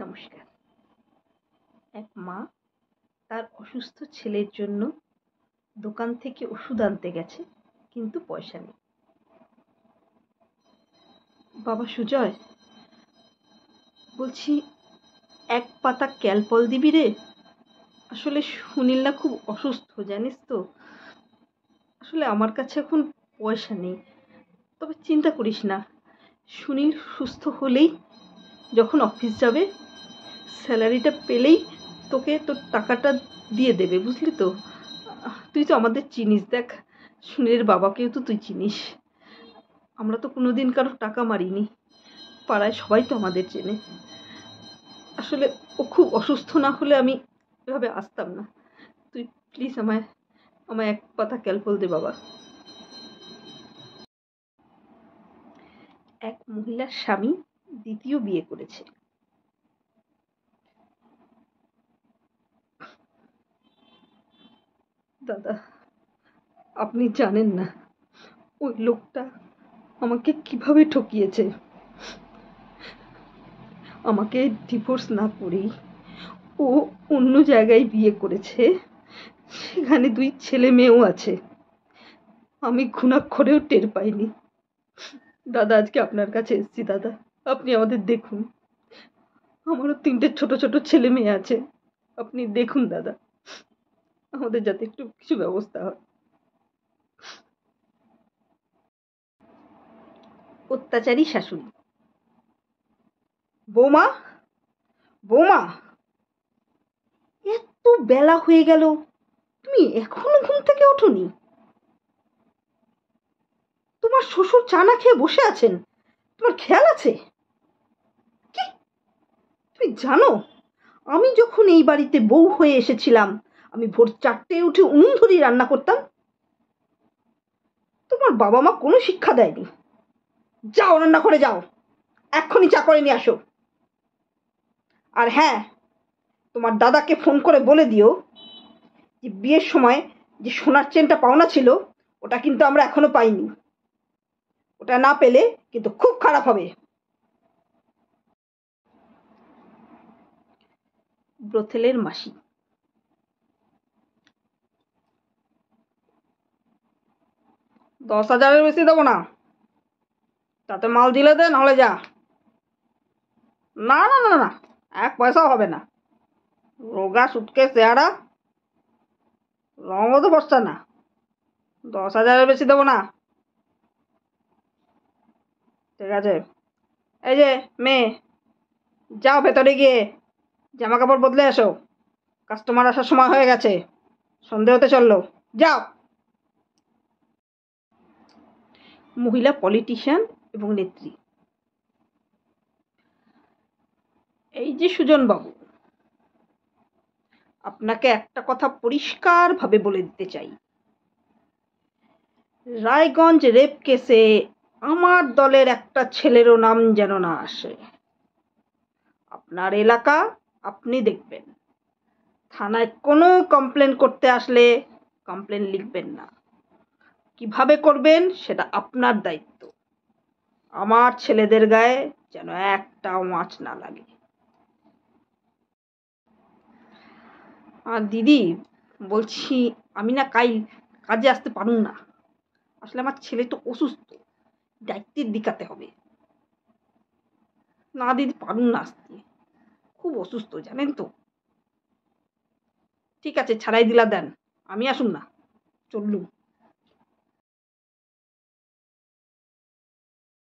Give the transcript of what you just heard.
নমস্কার। এক মা তার অসুস্থ ছেলের জন্য দোকান থেকে ওষুধ আনতে গেছে, কিন্তু পয়সা নেই। বাবা সুজয়, বলছি এক পাতা ক্যালপল দিবি রে? আসলে সুনীল না খুব অসুস্থ, জানিস তো। আসলে আমার কাছে এখন পয়সা নেই, তবে চিন্তা করিস না, সুনীল সুস্থ হলেই যখন অফিস যাবে স্যালারিটা পেলেই তোকে তোর টাকাটা দিয়ে দেবে, বুঝলি তো। তুই তো আমাদের চিনিস, দেখ সুনীলের বাবাকেও তো তুই চিনিস। আমরা তো কোনোদিন কারো টাকা মারিনি, পাড়ায় সবাই তো আমাদের চেনে। আসলে ও খুব অসুস্থ না হলে আমি এভাবে আসতাম না। তুই প্লিজ আমায় এক পাতা ক্যালপল দে বাবা। এক মহিলার স্বামী দ্বিতীয় বিয়ে করেছে। দাদা, আপনি জানেন না ওই লোকটা আমাকে কিভাবে ঠকিয়েছে। আমাকে ডিভোর্স না করেই ও অন্য জায়গায় বিয়ে করেছে, সেখানে 2 ছেলে মেয়েও আছে। আমি ঘুণাক্ষরেও টের পাইনি। দাদা, আজকে আপনার কাছে এসেছি দাদা, আপনি আমাদের দেখুন। আমারও 3টে ছোট ছোট ছেলে মেয়ে আছে, আপনি দেখুন দাদা, আমাদের যাতে একটু কিছু ব্যবস্থা হয়। অত্যাচারী শাশুড়ি। বৌমা, বৌমা, এত বেলা হয়ে গেল, তুমি এখনো ঘুম থেকে ওঠোনি? তোমার শ্বশুর চা না খেয়ে বসে আছেন, তোমার খেয়াল আছে? কি, তুমি জানো আমি যখন এই বাড়িতে বউ হয়ে এসেছিলাম আমি ভোর 4টায় উঠে উনুন ধরিয়ে রান্না করতাম? তোমার বাবা মা কোনো শিক্ষা দেয়নি। যাও রান্না করে যাও, এক্ষুনি চা করে নিয়ে আসো। আর হ্যাঁ, তোমার দাদাকে ফোন করে বলে দিও যে বিয়ের সময় যে সোনার চেনটা পাওনা ছিল ওটা কিন্তু আমরা এখনো পাইনি। ওটা না পেলে কিন্তু খুব খারাপ হবে। ব্রথেলের মাসি। 10,000-এর বেশি দেবো না, তাতে মাল দিলে দে, নাহলে যা। না না না না, 1 পয়সাও হবে না। রোগা সুটকে চেহারা, রঙও তো বসছে না। 10,000-এর বেশি দেবো না। ঠিক আছে, এই যে মেয়ে, যাও ভেতরে গিয়ে জামা কাপড় বদলে এসো, কাস্টমার আসার সময় হয়ে গেছে, সন্ধে হতে চললো, যাও। মহিলা পলিটিশিয়ান এবং নেত্রী। এই যে সুজন বাবু, আপনাকে একটা কথা পরিষ্কারভাবে বলে দিতে চাই, রায়গঞ্জ রেপ কেসে আমার দলের একটা ছেলেরও নাম যেন না আসে। আপনার এলাকা আপনি দেখবেন, থানায় কোনো কমপ্লেন করতে আসলে কমপ্লেন লিখবেন না, কিভাবে করবেন সেটা আপনার দায়িত্ব। আমার ছেলেদের গায়ে যেন একটাও মাছ না লাগে। আর দিদি, বলছি আমি না কাল কাজে আসতে পারুম না। আসলে আমার ছেলে তো অসুস্থ, দায়িত্বের দিকাতে হবে। না দিদি, পারুম না আসতে, খুব অসুস্থ জানেন তো। ঠিক আছে, ছাড়াই দিলা দেন, আমি আসুন না, চললুম।